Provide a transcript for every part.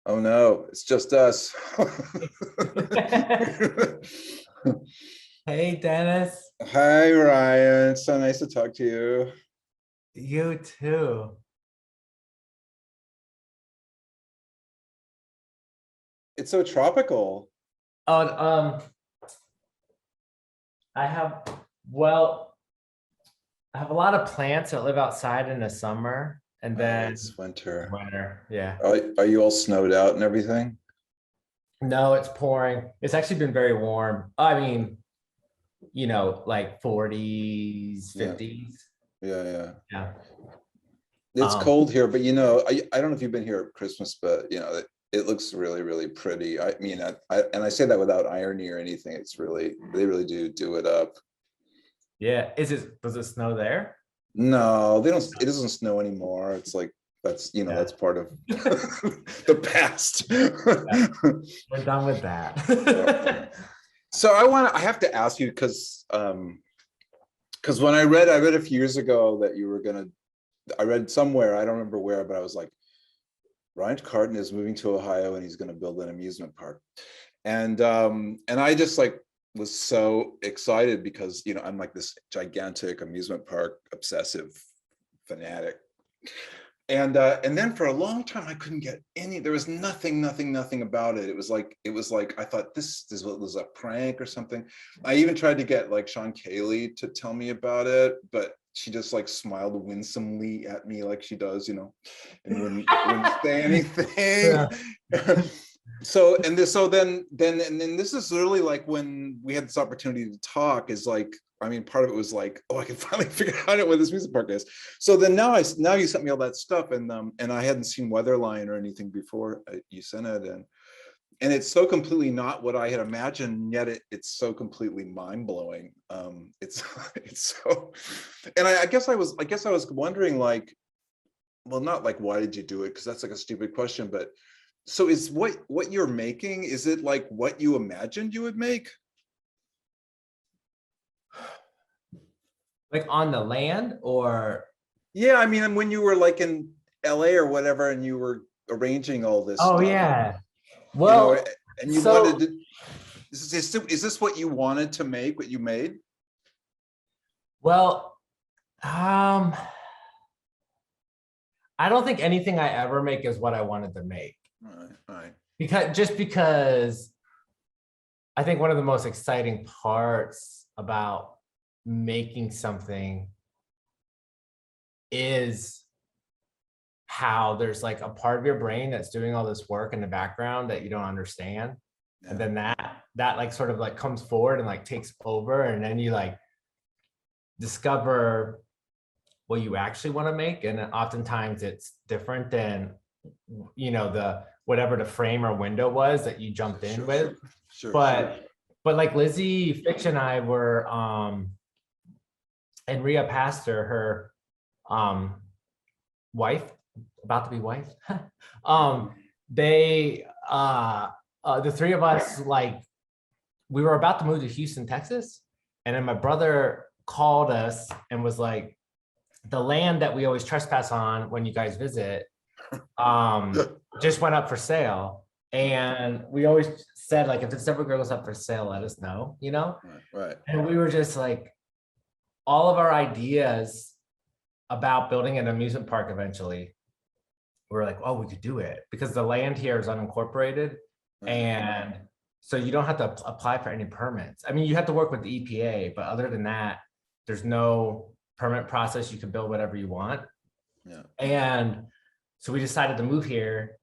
Oh no, it's just us. Hey, Dennis. Hi, Ryan. It's so nice to talk to you. You too. It's so tropical. Oh, I have, well, I have a lot of plants that live outside in the summer and then It's winter. winter. Yeah. Are you all snowed out and everything? No, it's pouring. It's actually been very warm. I mean, like 40s, Yeah, 50s. yeah. Yeah. It's Um, cold here, but I don't know if you've been here at Christmas, but it looks really, really pretty. I mean, and I say that without irony or anything. They really do it up. yeah. Does it snow there? No, they don't. It doesn't snow anymore. It's like Yeah. that's part of the past. Yeah. We're done with that. So I have to ask you because when I read a few years ago that you were gonna, I read somewhere, I don't remember where, but I was like, Ryan Trecartin is moving to Ohio and he's gonna build an amusement park. And I just like was so excited because I'm like this gigantic amusement park obsessive fanatic. And then for a long time I couldn't get there was nothing about it. It was like I thought this was a prank or something. I even tried to get like Sean Cayley to tell me about it, but she just like smiled winsomely at me like she does, and wouldn't say anything. Yeah. So then this is really like when we had this opportunity to talk is like, I mean, part of it was like, oh, I can finally figure out what this music park is. So then now you sent me all that stuff, and I hadn't seen Weatherline or anything before you sent it, and it's so completely not what I had imagined, yet it's so completely mind blowing. It's it's so, and I guess I was wondering, like, well, not like why did you do it, because that's like a stupid question, but so is what you're making, is it like what you imagined you would make? Like on the land or? Yeah, I mean, when you were like in LA or whatever, and you were arranging all this Oh, stuff, yeah. you know, Well, and you so wanted to, is this what you wanted to make, what you made? Well, um, I don't think anything I ever make is what I wanted to make. All right. Because I think one of the most exciting parts about making something is how there's like a part of your brain that's doing all this work in the background that you don't understand. Yeah. And then that like sort of like comes forward and like takes over, and then you like discover what you actually want to make, and oftentimes it's different than the whatever the frame or window was that you jumped in with. Sure. But like Lizzie Fitch and I were and Rhea Pastor, her wife, about to be wife, they the three of us, like, we were about to move to Houston, Texas, and then my brother called us and was like, the land that we always trespass on when you guys visit just went up for sale. And we always said, like, if this ever goes up for sale, let us know, Right. And we were just like, all of our ideas about building an amusement park eventually, we were like, oh, we could do it because the land here is unincorporated. And so you don't have to apply for any permits. I mean, you have to work with the EPA, but other than that, there's no permit process. You can build whatever you want. Yeah. And so we decided to move here.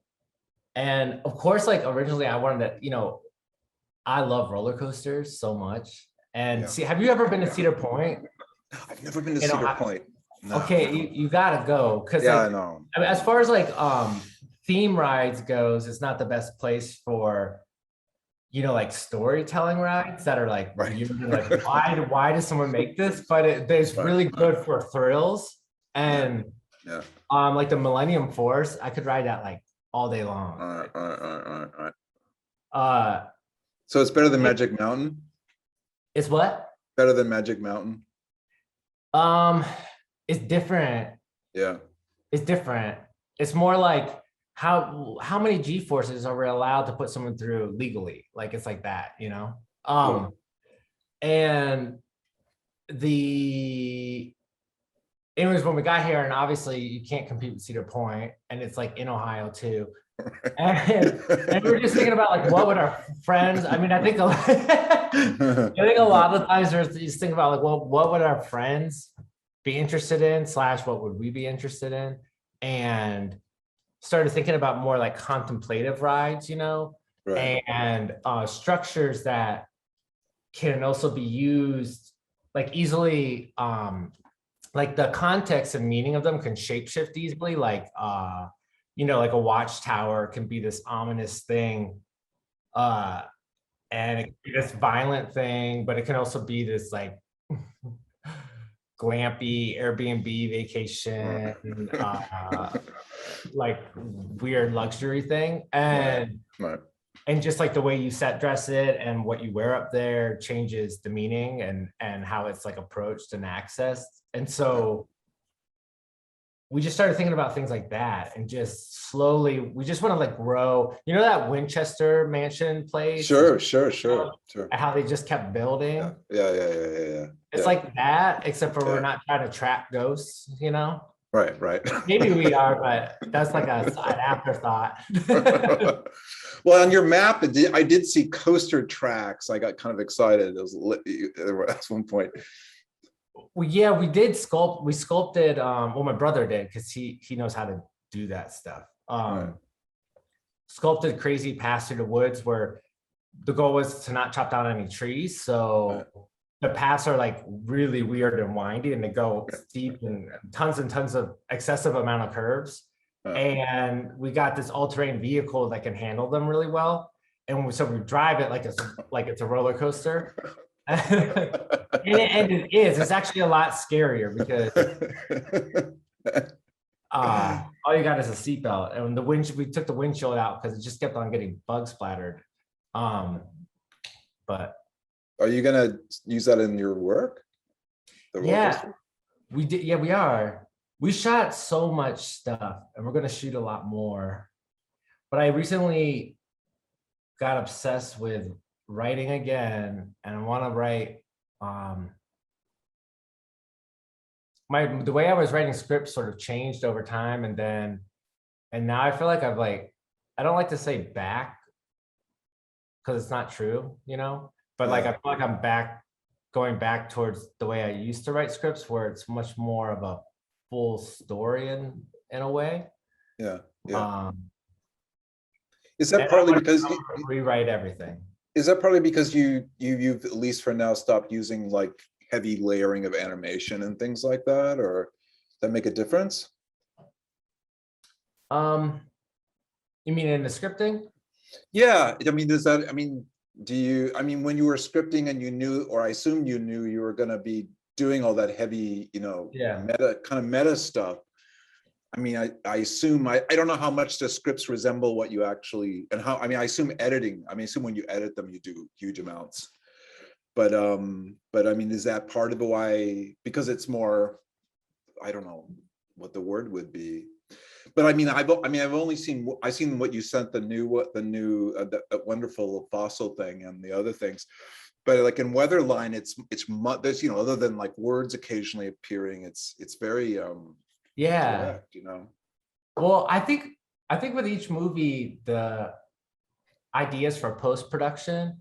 And of course, like, originally I wanted to, I love roller coasters so much. And see, have you ever been to Cedar Point? I've never been to Cedar Point. No. Okay, you gotta go, because yeah, like, I know. I mean, as far as like theme rides goes, it's not the best place for like storytelling rides that are like, Right. you're like, why does someone make this? But it's really good for thrills. And like the Millennium Force, I could ride that like all day long. All right. So it's better than Magic Mountain? It's what? Better than Magic Mountain? It's different. Yeah. It's different. It's more like, how many G forces are we allowed to put someone through legally? Like, it's like that, you know? Yeah. And anyways, when we got here, and obviously you can't compete with Cedar Point, and it's like in Ohio too. And we were just thinking about like, what would our friends, I mean, I think I think a lot of times there's these think about like, well, what would our friends be interested in, / what would we be interested in? And started thinking about more like contemplative rides, you know, Right. and structures that can also be used like easily, like the context and meaning of them can shapeshift easily. Like, you know, like a watchtower can be this ominous thing, and it can be this violent thing, but it can also be this like glampy Airbnb vacation, like weird luxury thing. And Right. and just like the way you set dress it and what you wear up there changes the meaning and how it's like approached and accessed. And so we just started thinking about things like that, and just slowly we just want to like grow, you know, that Winchester mansion place, Sure. how they just kept building. Yeah. It's like that, except for we're not trying to trap ghosts, you know. Right. Maybe we are, but that's like a side afterthought. Well, on your map, I did see coaster tracks. I got kind of excited. It was at one point. Well, yeah, we did sculpt. We sculpted. Well, my brother did, because he knows how to do that stuff. Right. Sculpted crazy paths through the woods where the goal was to not chop down any trees. So the paths are like really weird and windy, and they go steep and tons of excessive amount of curves. And we got this all-terrain vehicle that can handle them really well. And so we drive it like it's a roller coaster. And it is. It's actually a lot scarier because all you got is a seatbelt, and we took the windshield out because it just kept on getting bug splattered. But are you gonna use that in your work? Yeah, we did. Yeah, we are. We shot so much stuff, and we're gonna shoot a lot more. But I recently got obsessed with writing again, and I want to write. The way I was writing scripts sort of changed over time, and now I feel like I don't like to say back because it's not true, you know. But like I feel like I'm going back towards the way I used to write scripts, where it's much more of a full story in a way. Yeah. Is that partly because you rewrite everything? Is that partly because you've at least for now stopped using like heavy layering of animation and things like that, or that make a difference? You mean in the scripting? Yeah, I mean, when you were scripting and you knew, or I assume you knew you were going to be doing all that heavy, you know, meta stuff. I mean, I assume, I don't know how much the scripts resemble what you actually, and how, I mean, I assume when you edit them, you do huge amounts. But I mean, is that part of the why, because it's more, I don't know what the word would be. But I mean, I've only seen what you sent, the wonderful fossil thing and the other things. But like in Weatherline, there's, you know, other than like words occasionally appearing, it's very direct, you know. Well, I think with each movie, the ideas for post-production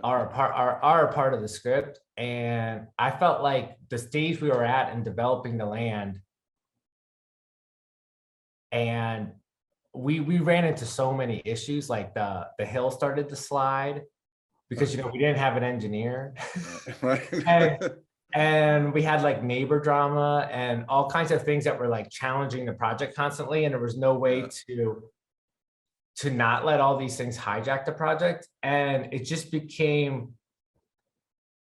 are a part of the script. And I felt like the stage we were at in developing the land, and we ran into so many issues, like the hill started to slide because, you know, we didn't have an engineer. and we had like neighbor drama and all kinds of things that were like challenging the project constantly, and there was no way to not let all these things hijack the project. And it just became,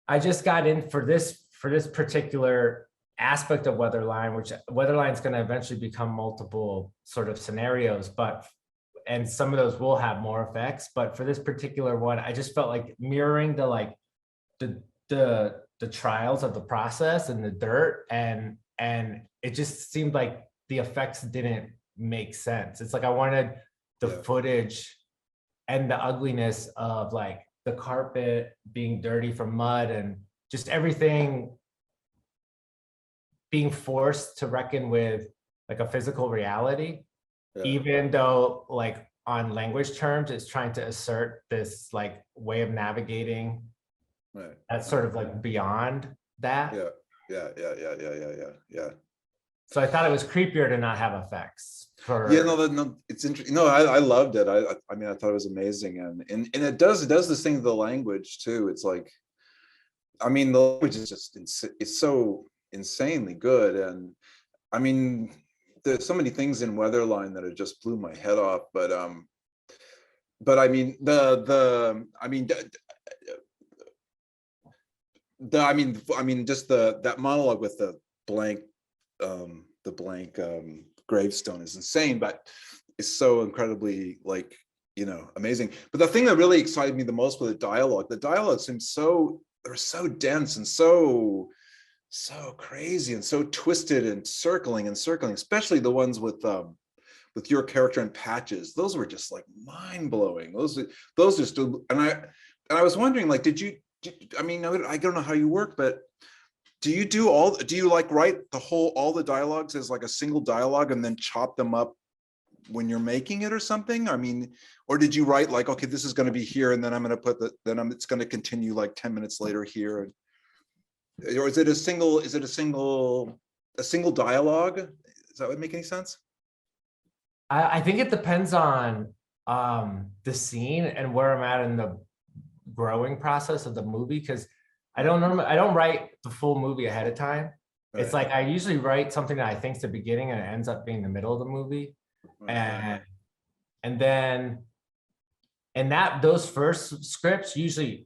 I just got in for this particular aspect of Weatherline, which Weatherline is going to eventually become multiple sort of scenarios, and some of those will have more effects. But for this particular one, I just felt like mirroring the trials of the process and the dirt, and it just seemed like the effects didn't make sense. It's like I wanted the footage and the ugliness of like the carpet being dirty from mud and just everything being forced to reckon with like a physical reality, even though like on language terms, it's trying to assert this like way of navigating that's sort of like beyond that. Yeah. So I thought it was creepier to not have effects. No, it's interesting. No, I loved it. I mean, I thought it was amazing, and it does this thing to the language too. It's like, I mean, the language is just it's so insanely good, and I mean, there's so many things in Weatherline that it just blew my head off. But I mean, just that monologue with the blank gravestone is insane, but it's so incredibly like, amazing. But the thing that really excited me the most was the dialogue seems they're so dense and so crazy and so twisted and circling, especially the ones with your character and Patches. Those were just like mind-blowing. Those just, and I was wondering, like, I mean, I don't know how you work, but do you like write all the dialogues as like a single dialogue and then chop them up when you're making it or something? I mean, or did you write like, okay, this is going to be here, and then I'm going to put it's going to continue like 10 minutes later here, or is it a single dialogue? Does that would make any sense? I think it depends on the scene and where I'm at in the growing process of the movie, because I don't write the full movie ahead of time. Right. It's like I usually write something that I think's the beginning and it ends up being the middle of the movie. Right. And then those first scripts usually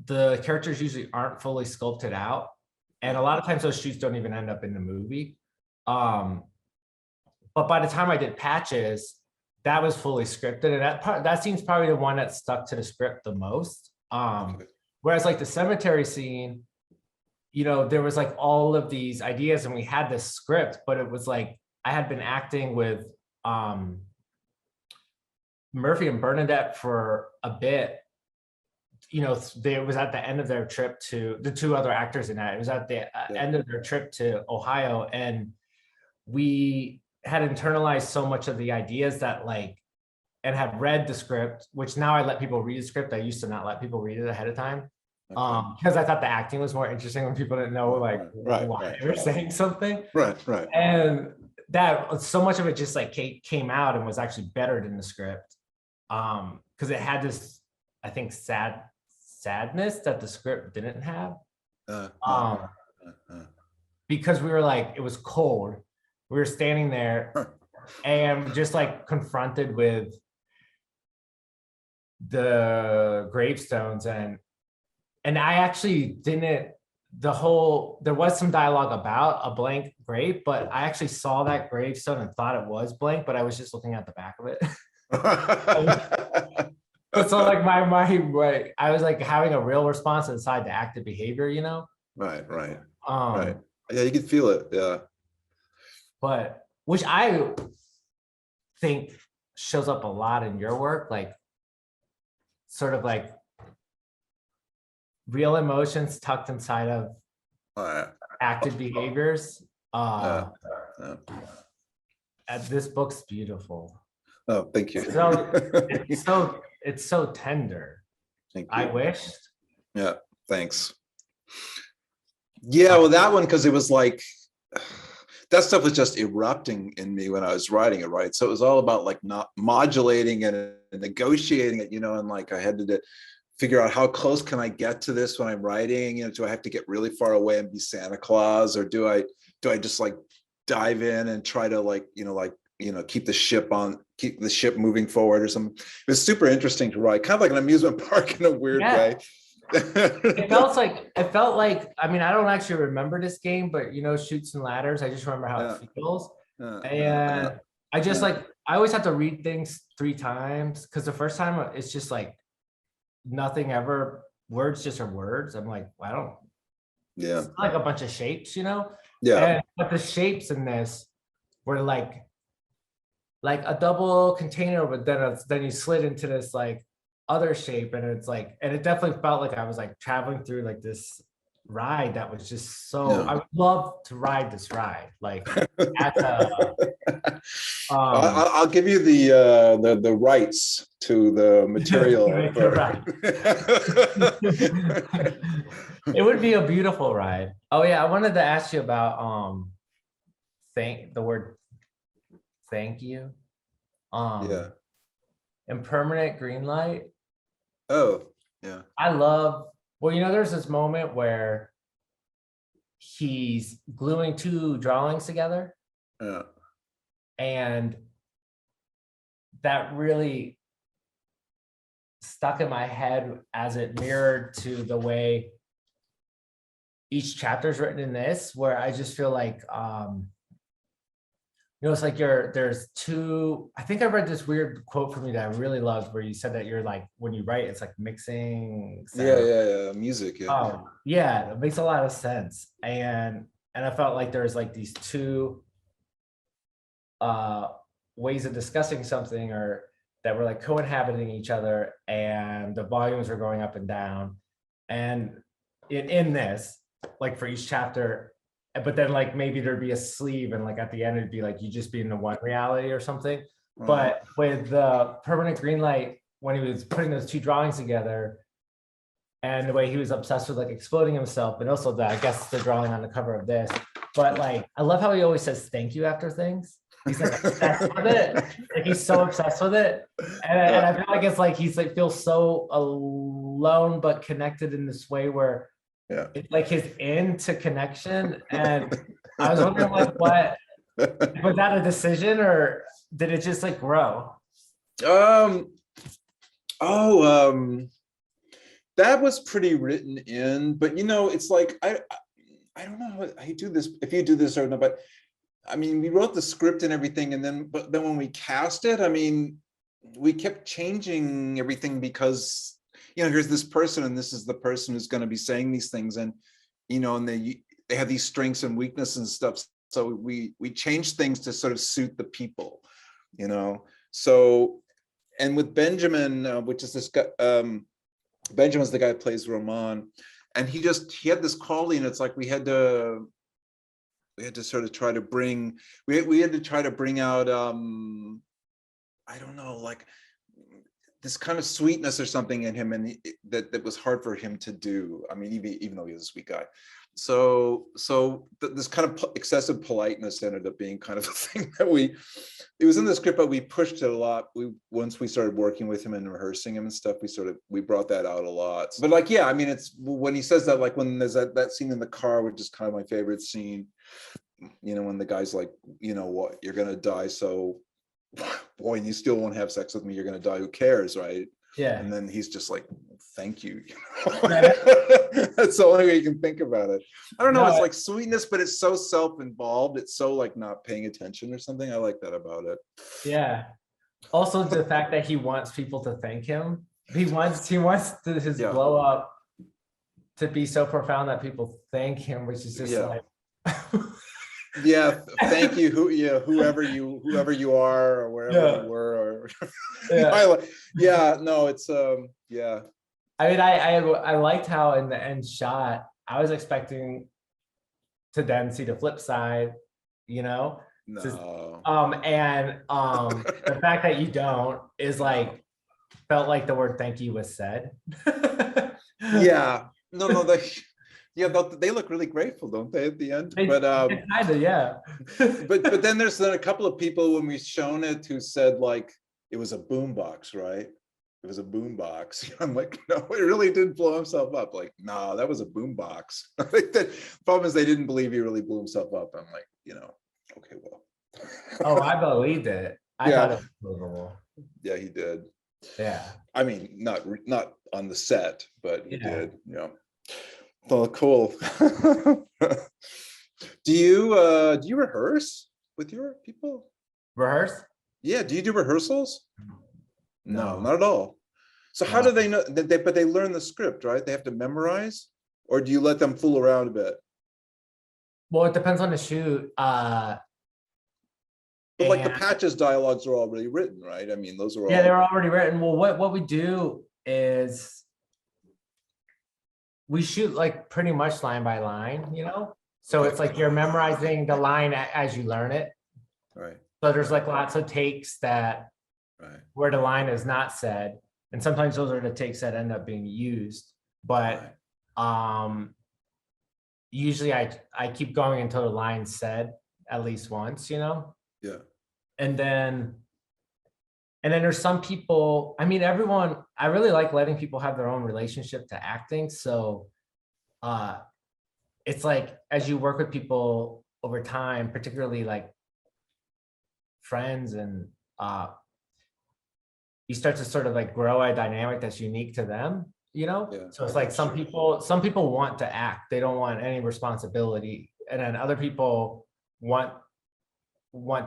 the characters usually aren't fully sculpted out. And a lot of times those shoots don't even end up in the movie. But by the time I did Patches, that was fully scripted, and that seems probably the one that stuck to the script the most. Whereas like the cemetery scene, there was like all of these ideas and we had this script, but it was like I had been acting with Murphy and Bernadette for a bit. They was at the end of their trip to the two other actors in that. It was at the end of their trip to Ohio, and we had internalized so much of the ideas that and had read the script, which now I let people read the script. I used to not let people read it ahead of time. Because I thought the acting was more interesting when people didn't know why they were saying something. Right. And that so much of it just like came out and was actually better than the script. Because it had this, I think, sadness that the script didn't have. Because we were like, it was cold. We were standing there and just like confronted with the gravestones, and I actually didn't, there was some dialogue about a blank grave, but I actually saw that gravestone and thought it was blank, but I was just looking at the back of it. So like I was like having a real response inside the active behavior, Right. Yeah, you can feel it. Yeah. But which I think shows up a lot in your work, like sort of like real emotions tucked inside of active behaviors. This book's beautiful. Oh, thank you. It's so tender. Thank you. I wished. Yeah, thanks. Yeah, well, that one, because it was like, that stuff was just erupting in me when I was writing it, right? So it was all about like not modulating and negotiating it, and like I had to figure out how close can I get to this when I'm writing, do I have to get really far away and be Santa Claus, or do I just like dive in and try to keep the ship moving forward or something. It was super interesting to write, kind of like an amusement park in a weird way. It felt like, I mean, I don't actually remember this game, but Chutes and Ladders, I just remember how it feels. I just I always have to read things 3 times, because the first time it's just like nothing ever, words just are words. I'm like, I don't, it's like a bunch of shapes, but the shapes in this were like like a double container, but then you slid into this like other shape, and it's like, and it definitely felt like I was like traveling through like this ride that was just so, Yeah. I would love to ride this ride. Like at the I'll give you the rights to the material. you're right. It would be a beautiful ride. Oh yeah, I wanted to ask you about the word thank you. Yeah. Impermanent green light. Oh, yeah. I love, well, there's this moment where he's gluing two drawings together, Yeah. and that really stuck in my head as it mirrored to the way each chapter is written in this, where I just feel like it's like there's two, I think I read this weird quote from you that I really loved, where you said that you're like, when you write, it's like mixing sound. Yeah. Music. Yeah. Oh yeah, it makes a lot of sense. And I felt like there's like these two ways of discussing something, or that were like co-inhabiting each other, and the volumes are going up and down. And in this, like for each chapter, but then like maybe there'd be a sleeve, and like at the end it'd be like you just be in the one reality or something. But with the permanent green light, when he was putting those two drawings together, and the way he was obsessed with like exploding himself, and also I guess the drawing on the cover of this. But like, I love how he always says thank you after things. He's like obsessed with it. Like he's so obsessed with it. And I feel like it's like he's like feels so alone but connected in this way where it's like his into connection. And I was wondering like what was that a decision, or did it just like grow? That was pretty written in, but it's like I don't know how you do this, if you do this or not, but I mean, we wrote the script and everything, and then when we cast it, I mean, we kept changing everything because here's this person, and this is the person who's going to be saying these things, and and they have these strengths and weaknesses and stuff. So we changed things to sort of suit the people, So, and with Benjamin, which is this guy, Benjamin's the guy who plays Roman, and he had this quality, and it's like we had to sort of try to bring, we had to try to bring out I don't know, like this kind of sweetness or something in him, and that was hard for him to do. I mean, even though he was a sweet guy. So this kind of excessive politeness ended up being kind of a thing that it was in the script, but we pushed it a lot. Once we started working with him and rehearsing him and stuff, we brought that out a lot. But like, yeah, I mean, it's when he says that, like when there's that scene in the car, which is kind of my favorite scene, when the guy's like, what, you're gonna die, so boy, and you still won't have sex with me, you're gonna die, who cares, right? Yeah. And then he's just like, thank you. That's the only way you can think about it. I don't know, it's like sweetness, but it's so self-involved, it's so like not paying attention or something. I like that about it. Yeah. Also the fact that he wants people to thank him. He wants his blow up to be so profound that people thank him, which is just like yeah, thank you, whoever you are, or wherever you were, or no, it's yeah. I mean, I liked how in the end shot, I was expecting to then see the flip side, No. And the fact that you don't is like felt like the word thank you was said. Yeah, no, they look really grateful, don't they, at the end? But kind of, yeah. but then there's a couple of people when we've shown it who said like it was a boombox, right? It was a boombox. I'm like, no, it really didn't blow himself up. Like, no, that was a boombox. I think the problem is they didn't believe he really blew himself up. I'm like, okay, well. Oh, I believed it. I thought it was believable. Yeah, he did. Yeah. I mean, not on the set, but he did. Yeah. Oh, cool. Do you rehearse with your people? Rehearse? Yeah. Do you do rehearsals? No, not at all. So how do they know that but they learn the script, right? They have to memorize, or do you let them fool around a bit? Well, it depends on the shoot. But like the And Patches dialogues are already written, right? I mean, those are yeah, all. they're already written. Well, what we do is we shoot like pretty much line by line, you know? So Okay. it's like you're memorizing the line as you learn it. Right. So there's Right. like lots of takes that Right. where the line is not said. And sometimes those are the takes that end up being used. But usually I keep going until the line's said at least once, you know? Yeah. And then there's some people, I mean, everyone, I really like letting people have their own relationship to acting. So it's like, as you work with people over time, particularly like friends, and you start to sort of like grow a dynamic that's unique to them, you know? Yeah. So it's like some people want to act, they don't want any responsibility. And then other people want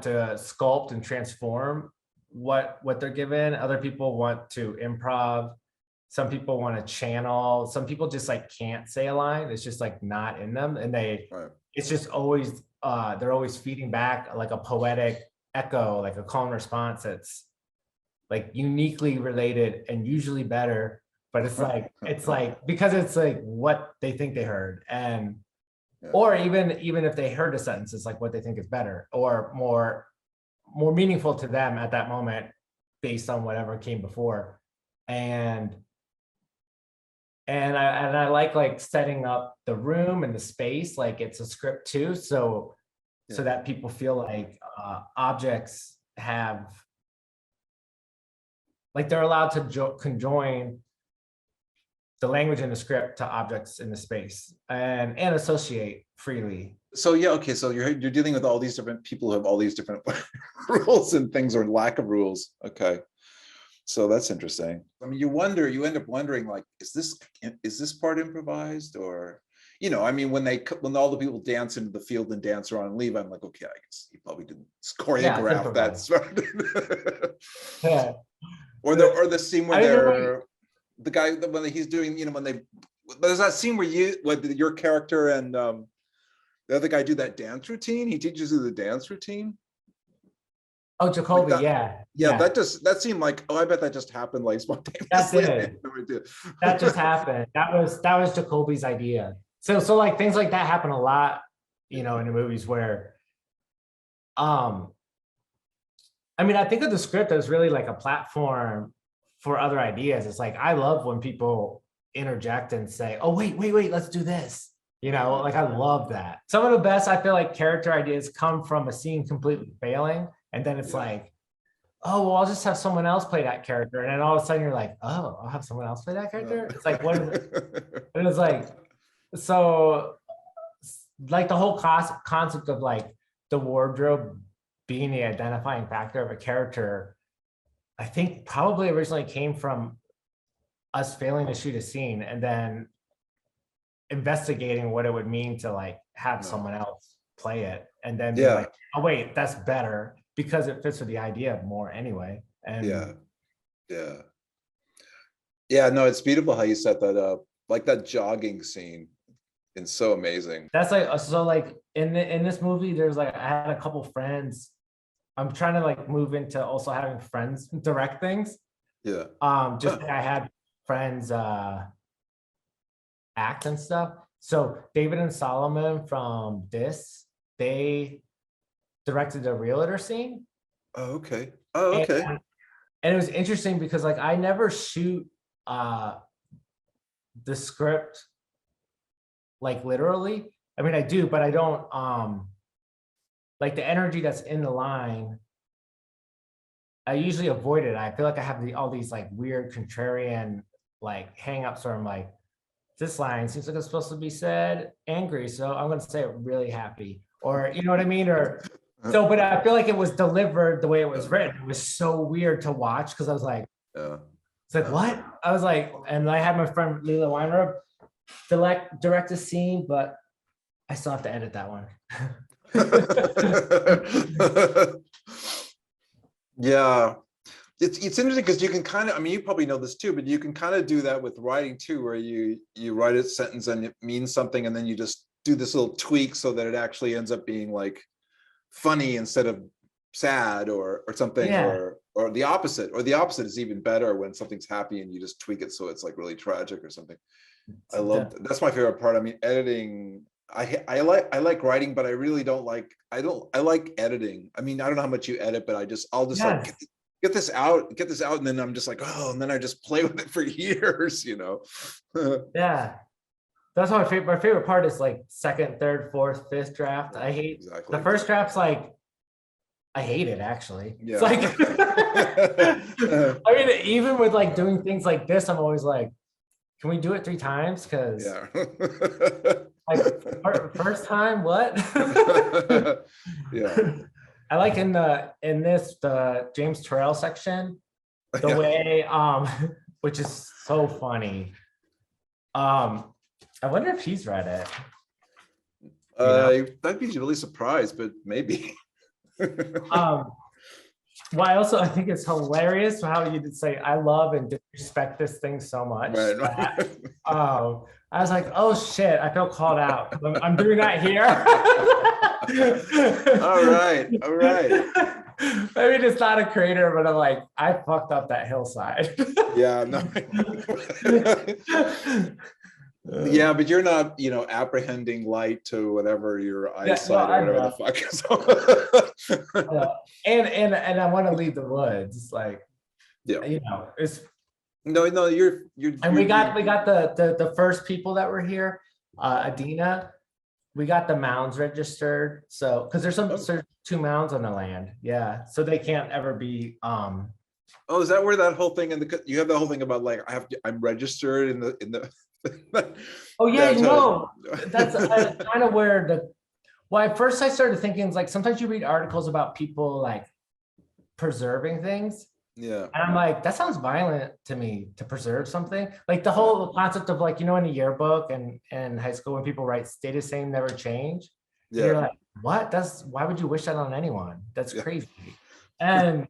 to sculpt and transform what they're given. Other people want to improv. Some people want to channel. Some people just like can't say a line. It's just like not in them. And it's just always, they're always feeding back like a poetic echo, like a call and response that's like uniquely related and usually better. But it's like, because it's like what they think they heard. And or even if they heard a sentence, it's like what they think is better or more meaningful to them at that moment based on whatever came before. And I like setting up the room and the space like it's a script too, so that people feel like objects have, like they're allowed to conjoin the language in the script to objects in the space and associate freely. So yeah, okay. So you're dealing with all these different people who have all these different rules and things, or lack of rules. Okay, so that's interesting. I mean, you end up wondering, like, is this part improvised, or, you know, I mean, when all the people dance into the field and dance around and leave, I'm like, okay, I guess he probably didn't choreograph that. Yeah. Or the scene where the guy, when he's doing, you know, there's that scene where your character and the other guy do that dance routine. He teaches you the dance routine. Oh, Jacoby, like yeah. That seemed like, oh, I bet that just happened like spontaneously. That just happened. That was Jacoby's idea. So like things like that happen a lot, you know, in the movies where, I mean, I think of the script as really like a platform for other ideas. It's like, I love when people interject and say, oh, wait, let's do this. You know, like I love that. Some of the best, I feel like, character ideas come from a scene completely failing. And then it's like, oh, well, I'll just have someone else play that character. And then all of a sudden you're like, oh, I'll have someone else play that character. It's like, what is it? And it's like, so like the whole concept of like the wardrobe being the identifying factor of a character, I think probably originally came from us failing to shoot a scene and then investigating what it would mean to like have someone else play it, and then be like, oh wait, that's better because it fits with the idea more anyway. And no, it's beautiful how you set that up, like that jogging scene. It's so amazing. That's like, so like in this movie, there's like, I had a couple friends. I'm trying to like move into also having friends direct things. Just like I had friends act and stuff. So David and Solomon from this, they directed the realtor scene. Oh, okay. And it was interesting because like I never shoot the script like literally. I mean, I do, but I don't like the energy that's in the line. I usually avoid it. I feel like I have all these like weird contrarian like hang-ups where I'm like, this line seems like it's supposed to be said angry, so I'm going to say it really happy, or you know what I mean? Or so, but I feel like it was delivered the way it was written. It was so weird to watch because I was like, it's like, what? I was like, and I had my friend Leela Weinreb direct a scene, but I still have to edit that one. Yeah. It's interesting because you can kind of, I mean, you probably know this too, but you can kind of do that with writing too, where you write a sentence and it means something, and then you just do this little tweak so that it actually ends up being like funny instead of sad or something, Yeah. or the opposite, is even better when something's happy and you just tweak it so it's like really tragic or something. I love, that's my favorite part. I mean, editing, I like writing, but I really don't like, I like editing. I mean, I don't know how much you edit, but I'll just like Yes. get this out, and then I'm just like, oh, and then I just play with it for years, you know. Yeah. That's my favorite part is like second, third, fourth, fifth draft. I hate Exactly. the first draft's like, I hate it actually. Yeah. It's like I mean, even with like doing things like this, I'm always like, can we do it 3 times? Because Yeah. like first time, what? Yeah. I like in the James Terrell section, the Yeah. way which is so funny. I wonder if he's read it. I'd be really surprised, but maybe. Well, I think it's hilarious how you did say I love and disrespect this thing so much. Right. That, I was like, oh shit, I feel called out. I'm doing that here. All right. Maybe it's not a creator, but I'm like, I fucked up that hillside. Yeah. No. Yeah, but you're not, apprehending light to whatever your eyesight or whatever the fuck. And I want to leave the woods, like, Yeah. it's No, you're. And we got the first people that were here, Adina. We got the mounds registered, so because there's 2 mounds on the land, yeah. So they can't ever be. Oh, is that where that whole thing you have the whole thing about like I'm registered in the. Oh yeah, that's kind of where at first I started thinking, it's like sometimes you read articles about people like preserving things. Yeah. And I'm like, that sounds violent to me, to preserve something. Like the whole concept of like, in a yearbook and high school when people write stay the same, never change. Yeah. You're like, what? Why would you wish that on anyone? That's crazy. And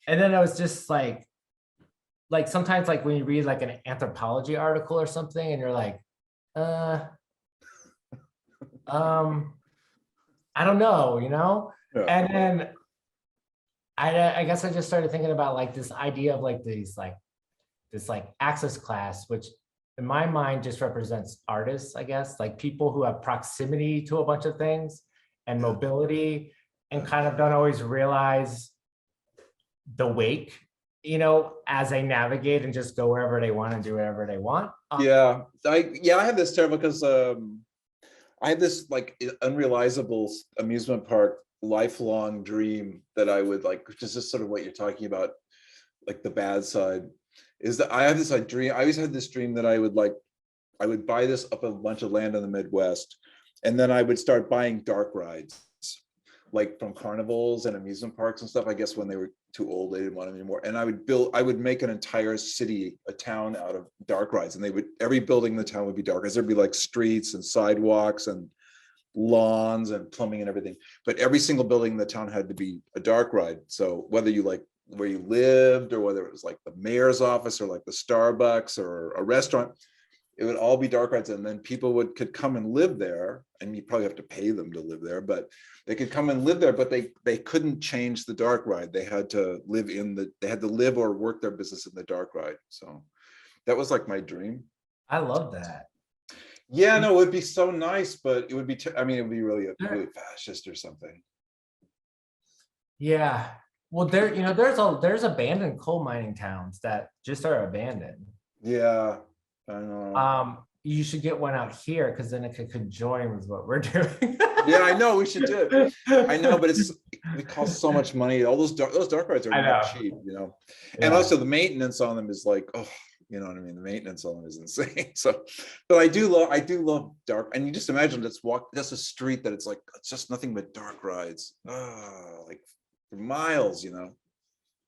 then I was just like sometimes like when you read like an anthropology article or something and you're like, I don't know, Yeah. And then I guess I just started thinking about like this idea of like this access class, which in my mind just represents artists, I guess, like people who have proximity to a bunch of things and mobility and kind of don't always realize the wake, as they navigate and just go wherever they want and do whatever they want. I have this terrible because I had this like unrealizable amusement park lifelong dream that I would like, which is just sort of what you're talking about, like the bad side, is that I have this dream. I always had this dream that I would buy this up a bunch of land in the Midwest, and then I would start buying dark rides, like from carnivals and amusement parks and stuff. I guess when they were too old, they didn't want them anymore. And I would make an entire city, a town out of dark rides, and every building in the town would be dark. There'd be like streets and sidewalks and lawns and plumbing and everything, but every single building in the town had to be a dark ride. So whether you like where you lived or whether it was like the mayor's office or like the Starbucks or a restaurant, it would all be dark rides. And then people could come and live there, and you probably have to pay them to live there, but they could come and live there, but they couldn't change the dark ride. They had to live or work their business in the dark ride. So that was like my dream. I love that. Yeah, no, it would be so nice, but it would be, it would be really fascist or something. Yeah. Well, there's abandoned coal mining towns that just are abandoned. Yeah, I know. You should get one out here because then it could conjoin with what we're doing. Yeah, I know, we should do it. I know, but it costs so much money. All those dark rides are not cheap, Yeah. And also the maintenance on them is like, oh, you know what I mean? The maintenance on them is insane. So, but I do love dark. And you just imagine that's a street that it's just nothing but dark rides. Like for miles,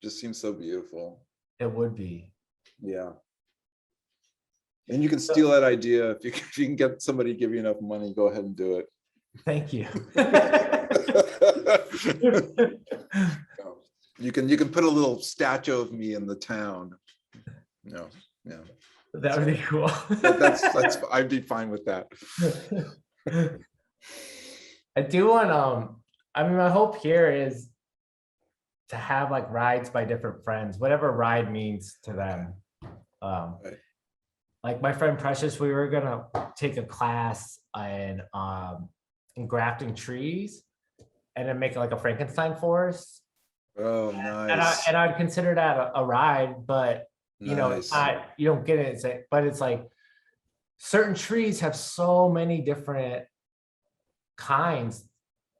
just seems so beautiful. It would be. Yeah. And you can steal that idea if you can get somebody to give you enough money. Go ahead and do it. Thank you. You can put a little statue of me in the town. No, yeah. That would be cool. That's I'd be fine with that. I do want my hope here is to have like rides by different friends, whatever ride means to them. Right. Like my friend Precious, we were gonna take a class in grafting trees and then make like a Frankenstein forest. Oh, nice. And I'd consider that a ride, but you know, it's Nice. not, you don't get it. But it's like certain trees have so many different kinds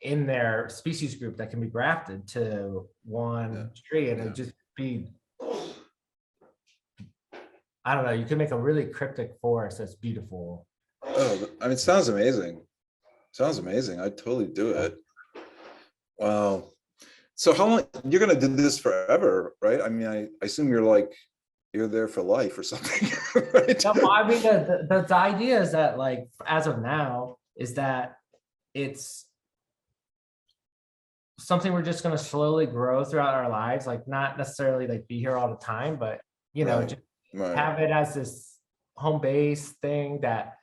in their species group that can be grafted to one tree, and it'd just be, I don't know, you can make a really cryptic forest that's beautiful. Oh, I mean, it sounds amazing. Sounds amazing. I'd totally do it. Wow. So how long, you're gonna do this forever, right? I mean, I assume you're there for life or something, right? No, I mean, the idea is that, like, as of now, is that it's something we're just going to slowly grow throughout our lives, like not necessarily like be here all the time, but you know, just have it as this home base thing that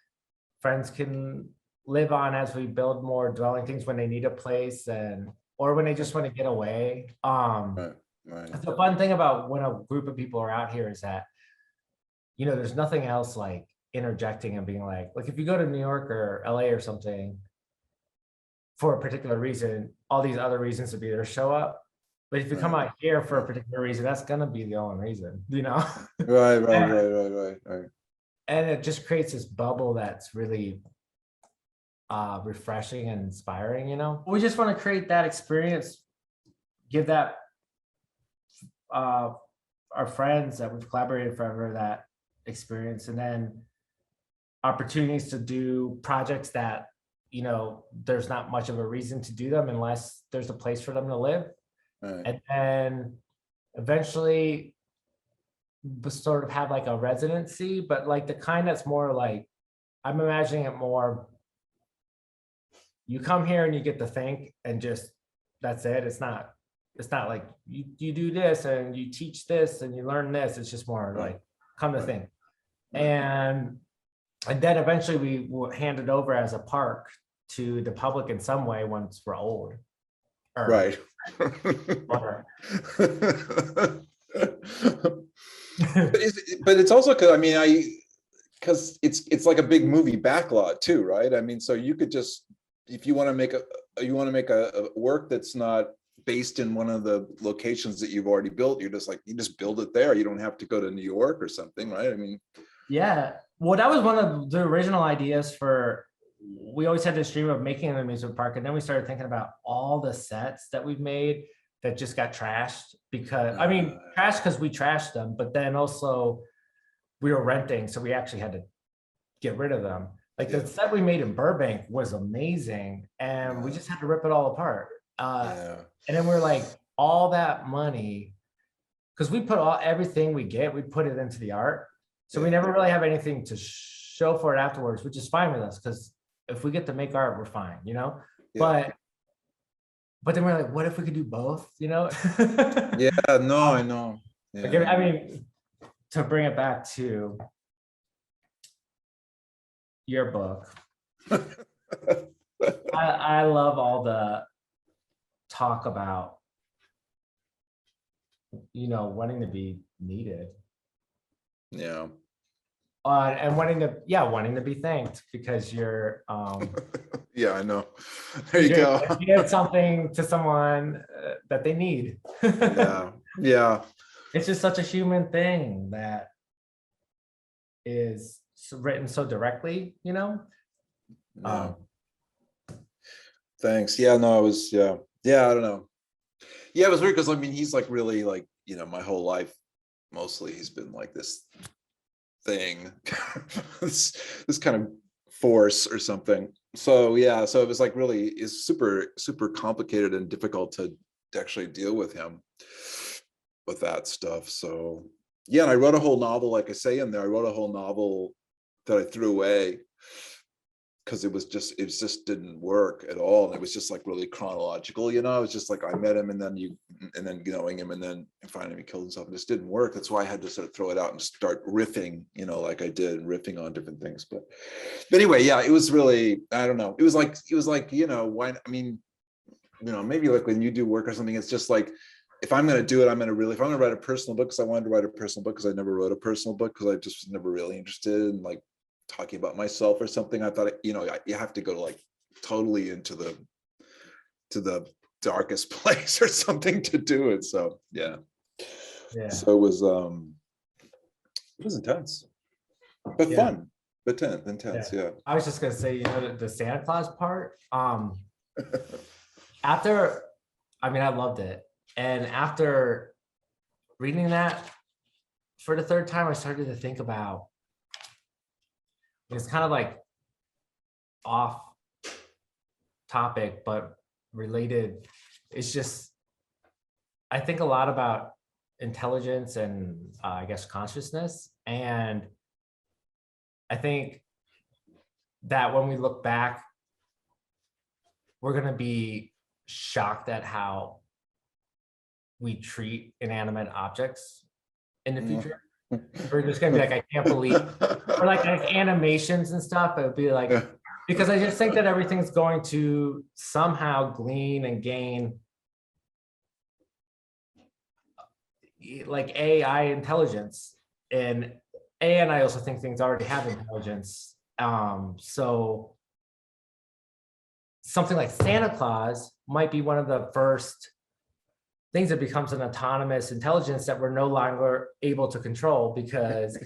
friends can live on as we build more dwelling things when they need a place, and or when they just want to get away. The fun thing about when a group of people are out here is that, you know, there's nothing else like interjecting and being like if you go to New York or LA or something for a particular reason, all these other reasons to be there show up. But if you come out here for a particular reason, that's gonna be the only reason, you know? Right. And it just creates this bubble that's really refreshing and inspiring, you know? We just want to create that experience, give that our friends that we've collaborated forever that experience, and then opportunities to do projects that, you know, there's not much of a reason to do them unless there's a place for them to live. And then eventually sort of have like a residency, but like the kind that's more like, I'm imagining it more, you come here and you get to think and just, that's it. It's not like you do this and you teach this and you learn this. It's just more like, come to think. And then eventually we will hand it over as a park to the public in some way once we're old. Right. But it's also because, I mean, because it's like a big movie backlot too, right? I mean, so you could just, if you want to make a work that's not based in one of the locations that you've already built, you just build it there. You don't have to go to New York or something, right? I mean, yeah, well, that was one of the original ideas for, we always had this dream of making an amusement park, and then we started thinking about all the sets that we've made that just got trashed because, I mean, trashed because we trashed them, but then also we were renting, so we actually had to get rid of them. Like the set we made in Burbank was amazing, and we just had to rip it all apart. And then we're like, all that money, because we put everything we get, we put it into the art. So we never really have anything to show for it afterwards, which is fine with us, because if we get to make art, we're fine, you know? But then we're like, what if we could do both, you know? I know. Like, I mean, to bring it back to your book, I love all the talk about, you know, wanting to be needed. And wanting to be thanked because you're I know. There you go. You give something to someone that they need. It's just such a human thing that is written so directly, you know. Thanks. I don't know. It was weird because, I mean, he's like really, like, you know, my whole life mostly he's been like this thing, this kind of force or something. So so it was like really is super complicated and difficult to actually deal with him with that stuff. So and I wrote a whole novel, like I say in there, I wrote a whole novel that I threw away because it just didn't work at all. And it was just like really chronological, you know. It was just like I met him and then knowing him and then finding he killed himself. It just didn't work. That's why I had to sort of throw it out and start riffing, you know, like I did, riffing on different things. But anyway, it was really, I don't know. It was like, you know, why, I mean, you know, maybe like when you do work or something, it's just like, if I'm going to do it, I'm going to really, if I'm going to write a personal book, because I wanted to write a personal book, because I never wrote a personal book, because I just was never really interested in like talking about myself or something. I thought, you know, you have to go like totally into the darkest place or something to do it. So yeah. So it was intense, but fun, but intense. Yeah. I was just gonna say, you know, the Santa Claus part. After, I mean, I loved it, and after reading that for the third time, I started to think about. It's kind of like off topic, but related. It's just, I think a lot about intelligence and I guess consciousness. And I think that when we look back, we're going to be shocked at how we treat inanimate objects in the future. We're just going to be like, I can't believe, or like animations and stuff. It would be like, because I just think that everything's going to somehow glean and gain like AI intelligence, and I also think things already have intelligence. So something like Santa Claus might be one of the first things that becomes an autonomous intelligence that we're no longer able to control, because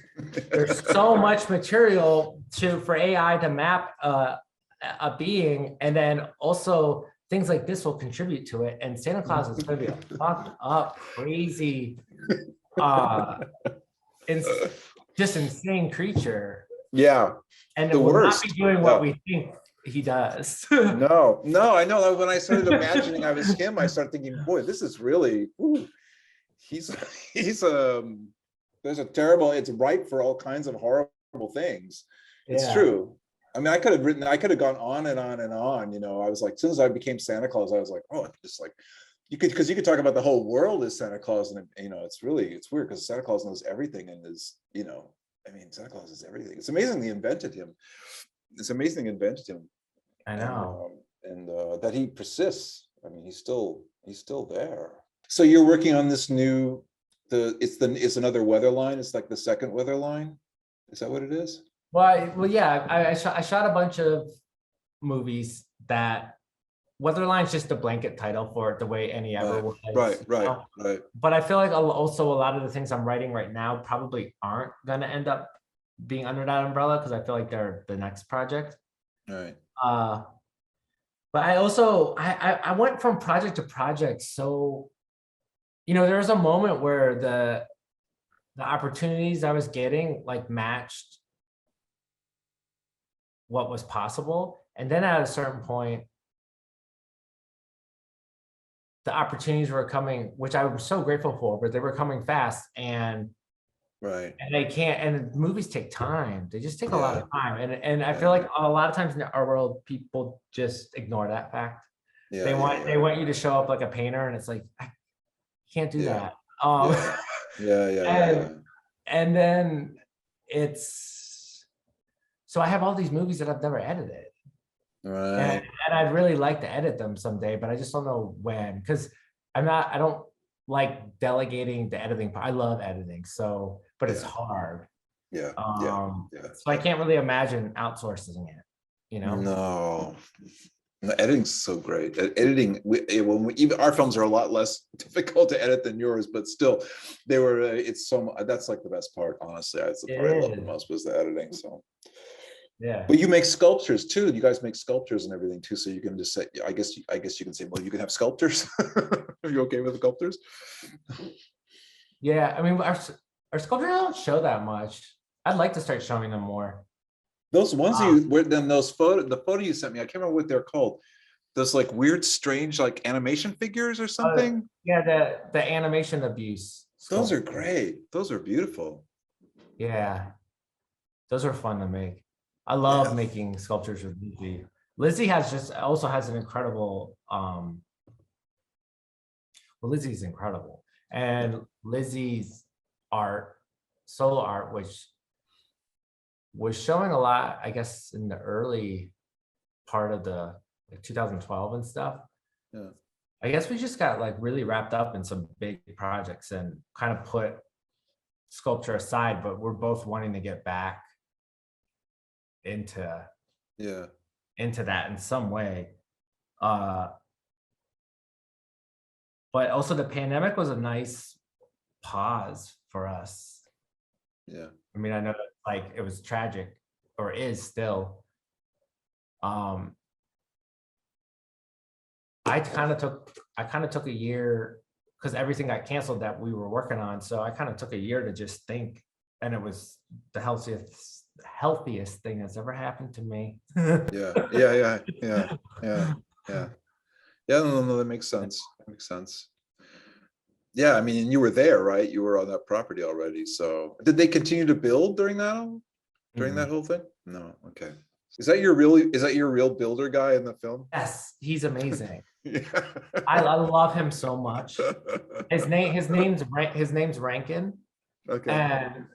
there's so much material for AI to map a being, and then also things like this will contribute to it. And Santa Claus is going to be a fucked up, crazy, just insane creature. Yeah. And it will not be doing what we think he does. No, I know. When I started imagining I was him, I started thinking, boy, this is really, he's there's a terrible, it's ripe for all kinds of horrible things. It's true. I mean, I could have gone on and on and on, you know. I was like, as soon as I became Santa Claus, I was like, oh, just like, because you could talk about the whole world as Santa Claus, and you know, it's weird because Santa Claus knows everything and is, you know, I mean, Santa Claus is everything. It's amazing they invented him. It's amazing they invented him. I know. And that he persists. I mean, he's still there. So you're working on this new, it's another weather line. It's like the second weather line. Is that what it is? Well, yeah, I shot a bunch of movies that Weatherline's just a blanket title for it, the way any ever was. Right. But I feel like also a lot of the things I'm writing right now probably aren't going to end up being under that umbrella, because I feel like they're the next project. Right. But I also I went from project to project. So, you know, there was a moment where the opportunities I was getting like matched what was possible. And then at a certain point, the opportunities were coming, which I was so grateful for, but they were coming fast. And they can't, and movies take time. They just take a lot of time. And I feel like a lot of times in our world, people just ignore that fact. They want you to show up like a painter, and it's like, I can't do that. And then so I have all these movies that I've never edited. And I'd really like to edit them someday, but I just don't know when, because I don't like delegating the editing part. I love editing, but it's hard. So I can't really imagine outsourcing it, you know? No, editing's so great. Editing, even our films are a lot less difficult to edit than yours, but still, that's like the best part, honestly. It's the part I love the most, was the editing. So. Yeah. But you make sculptures too. You guys make sculptures and everything too. So you can just say, I guess you can say, well, you can have sculptures. Are you okay with sculptures? Yeah, I mean, our sculptures don't show that much. I'd like to start showing them more. Those ones the photo you sent me, I can't remember what they're called. Those like weird, strange, like animation figures or something. Yeah, the animation abuse. Those are great. Those are beautiful. Yeah, those are fun to make. I love making sculptures with Lizzie. Lizzie also has an incredible, Lizzie's incredible. And Lizzie's solo art, which was showing a lot, I guess, in the early part of the 2012 and stuff. I guess we just got like really wrapped up in some big projects and kind of put sculpture aside, but we're both wanting to get back into Yeah. that in some way. But also the pandemic was a nice pause for us. Yeah. I mean, I know that like it was tragic or is still. I kind of took a year because everything got canceled that we were working on. So I kind of took a year to just think, and it was the healthiest thing that's ever happened to me. Yeah. Yeah. No, that makes sense. That makes sense. Yeah, I mean, you were there, right? You were on that property already. So did they continue to build during that whole thing? No. Okay. Is that your real builder guy in the film? Yes, he's amazing. Yeah. I love him so much. His name's Rankin. Okay. And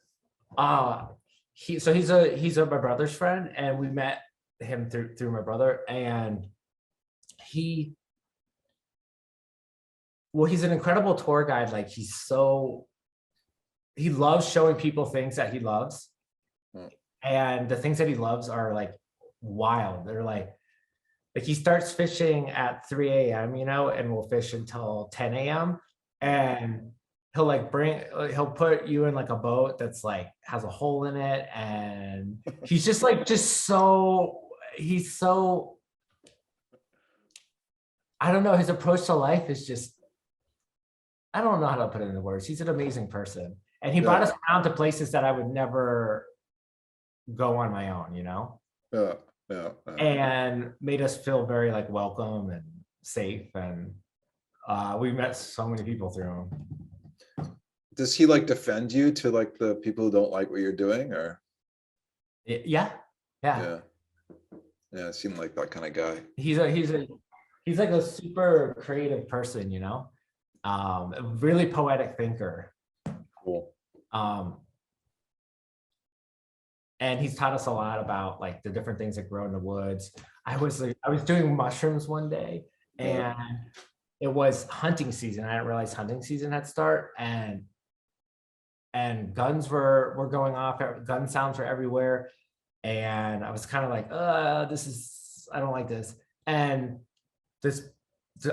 he's my brother's friend, and we met him through my brother, and he's an incredible tour guide. Like he loves showing people things that he loves. And the things that he loves are like wild. They're like he starts fishing at 3 a.m., and we'll fish until 10 a.m. And he'll put you in like a boat that's like has a hole in it. And he's just so I don't know. His approach to life is just, I don't know how to put it into words. He's an amazing person. And he brought us around to places that I would never go on my own, Yeah. And made us feel very like welcome and safe. And we met so many people through him. Does he like defend you to like the people who don't like what you're doing, or? Yeah. Yeah, it seemed like that kind of guy. He's like a super creative person, a really poetic thinker. Cool. And he's taught us a lot about like the different things that grow in the woods. I was doing mushrooms one day, and it was hunting season. I didn't realize hunting season had started, and guns were going off. Gun sounds were everywhere, and I was kind of like, I don't like this. And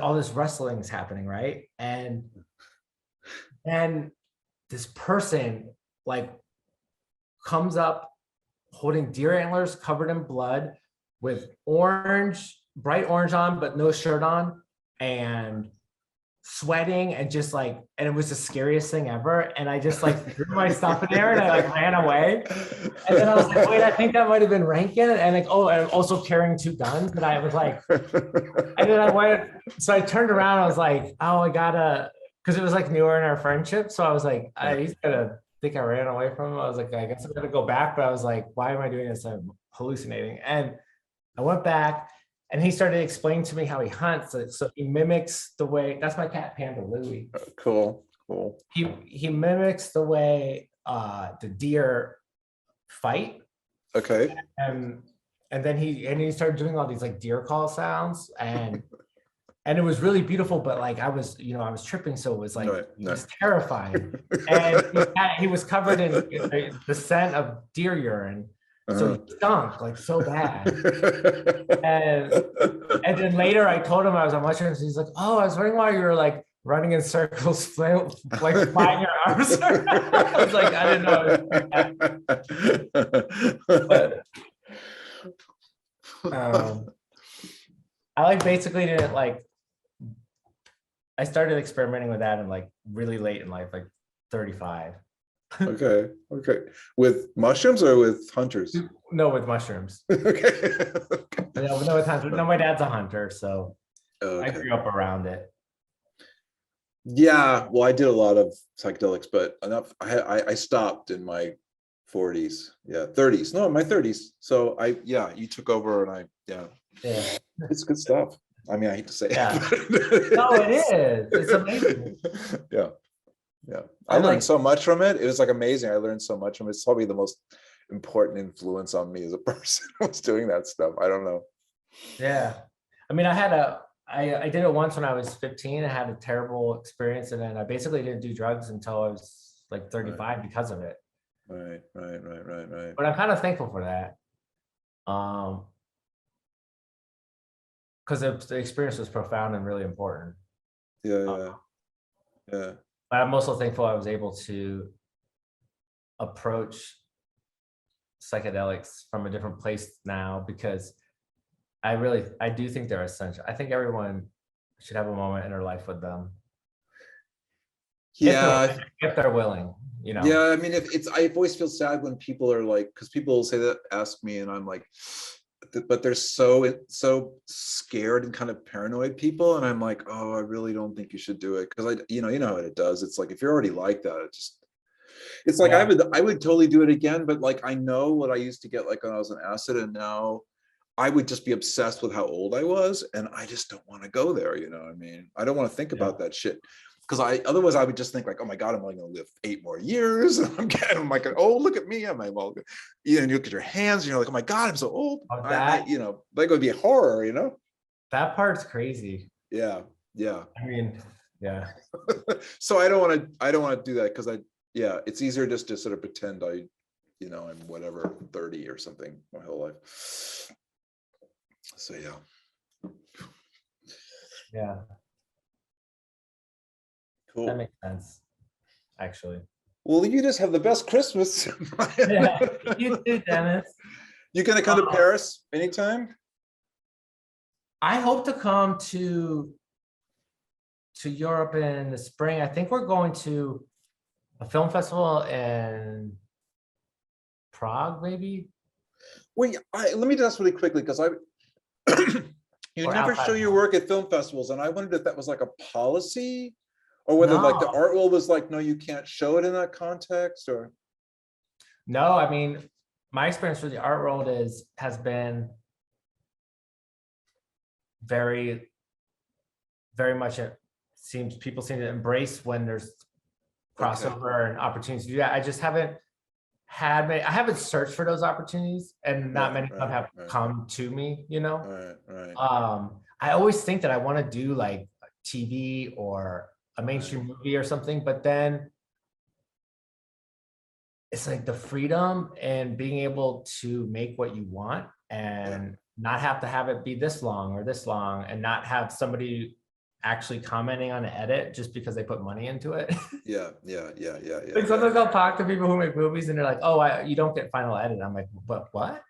all this rustling's happening, right? And this person like comes up holding deer antlers covered in blood with bright orange on, but no shirt on, and sweating, and just like, and it was the scariest thing ever. And I just like threw my stuff in there and I like ran away. And then I was like, wait, I think that might have been Rankin. And like, and I'm also carrying 2 guns. And I was like, and then I went, so I turned around, I was like, oh, I gotta, because it was like newer in our friendship. So I was like, he's gonna think I ran away from him. I was like, I guess I'm gonna go back. But I was like, why am I doing this? I'm hallucinating. And I went back, and he started explaining to me how he hunts. So he mimics the way, that's my cat Panda Louie. Cool. He mimics the way the deer fight. Okay. And then he started doing all these like deer call sounds, and it was really beautiful. But like I was tripping, so it was like it was terrifying. And he was covered in the scent of deer urine. So he stunk like so bad. And then later I told him I was on mushrooms. He's like, oh, I was wondering why you were like running in circles, like flying your arms around. I was like, I didn't know. But, I like basically didn't like, I started experimenting with that in like really late in life, like 35. Okay. With mushrooms or with hunters? No, with mushrooms. Okay. No, with hunters. No, my dad's a hunter, so Okay. I grew up around it. Yeah, well, I did a lot of psychedelics, but enough. I stopped in my 40s. Yeah, 30s. No, my 30s. So you took over, and Yeah, it's good stuff. I mean, I hate to say it. No, it is. It's amazing. Yeah. I learned so much from it. It was like amazing. I learned so much from it. It's probably the most important influence on me as a person who was doing that stuff. I don't know. Yeah. I mean, I had I did it once when I was 15. I had a terrible experience, and then I basically didn't do drugs until I was like 35 because of it. Right. But I'm kind of thankful for that. Because the experience was profound and really important. Yeah. But I'm also thankful I was able to approach psychedelics from a different place now, because I do think they're essential. I think everyone should have a moment in their life with them. Yeah. If they're willing, you know. Yeah, I mean, I always feel sad when people are like, because people say that, ask me, and I'm like, but they're so scared and kind of paranoid people, and I'm like, oh, I really don't think you should do it, because you know what it does. It's like, if you're already like that, it's like, Yeah. I would totally do it again, but like, I know what I used to get like when I was on acid, and now I would just be obsessed with how old I was, and I just don't want to go there. You know what I mean? I don't want to think about that shit, because otherwise I would just think like, oh my God, I'm only going to live 8 more years. And I'm like, oh, look at me. I'm like, well, you know, and you look at your hands, and you're like, oh my God, I'm so old. You know, like, it would be a horror, you know? That part's crazy. Yeah. I mean, yeah. So I don't want to do that, because it's easier just to sort of pretend you know, I'm whatever, 30 or something my whole life. So Yeah. Cool. That makes sense, actually. Well, you just have the best Christmas. Yeah, you too, Dennis. You gonna come to Paris anytime? I hope to come to Europe in the spring. I think we're going to a film festival in Prague, maybe. Wait, let me just ask really quickly, because you Or never outside show of your work at film festivals, and I wondered if that was like a policy, or whether like the No. art world was like, no, you can't show it in that context, or. No, I mean, my experience with the art world has been very, very much, people seem to embrace when there's crossover and opportunities to do that. I just haven't I haven't searched for those opportunities, and not many of them have come to me, you know. Right. I always think that I want to do like TV or a mainstream movie or something, but then it's like the freedom and being able to make what you want, and not have to have it be this long or this long, and not have somebody actually commenting on an edit just because they put money into it. Yeah. Like, sometimes I'll talk to people who make movies, and they're like, oh, you don't get final edit. I'm like, but what?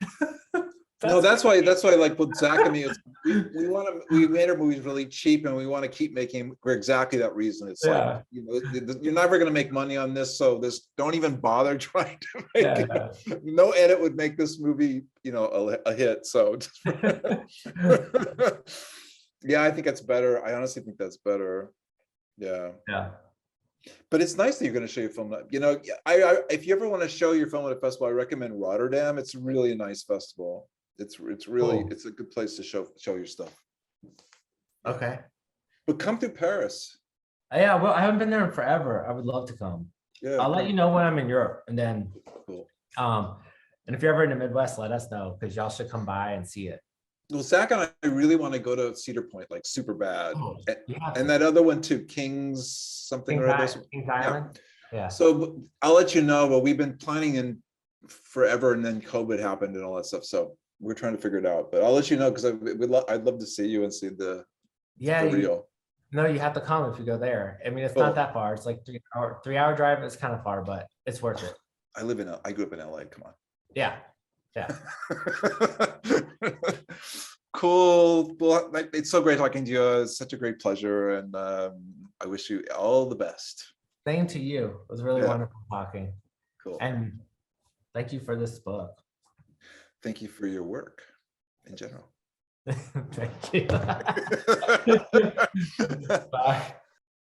No, that's why like with Zac and me, we made our movies really cheap, and we want to keep making for exactly that reason. It's like, you know, you're never going to make money on this, so don't even bother trying to make it. No edit would make this movie, you know, a hit. So yeah, I think that's better. I honestly think that's better. Yeah. But it's nice that you're going to show your film. You know, if you ever want to show your film at a festival, I recommend Rotterdam. It's really a nice festival. It's really It's a good place to show your stuff. Okay. But come to Paris. Yeah, well, I haven't been there in forever. I would love to come. Yeah, I'll let you know when I'm in Europe, and then cool. And if you're ever in the Midwest, let us know, because y'all should come by and see it. Well, Zac and I really want to go to Cedar Point, like super bad. Yeah. And that other one too, King's something or other. King's Island. Yeah. So I'll let you know, but we've been planning in forever, and then COVID happened and all that stuff. So we're trying to figure it out. But I'll let you know, because I'd love to see you and see the real. No, you have to come if you go there. I mean, it's not that far. It's like 3-hour drive. It's kind of far, but it's worth it. I grew up in LA. Come on. Yeah. Cool. Well, it's so great talking to you. It's such a great pleasure, and I wish you all the best. Same to you. It was really wonderful talking. Cool. And thank you for this book. Thank you for your work in general. Thank you. Bye.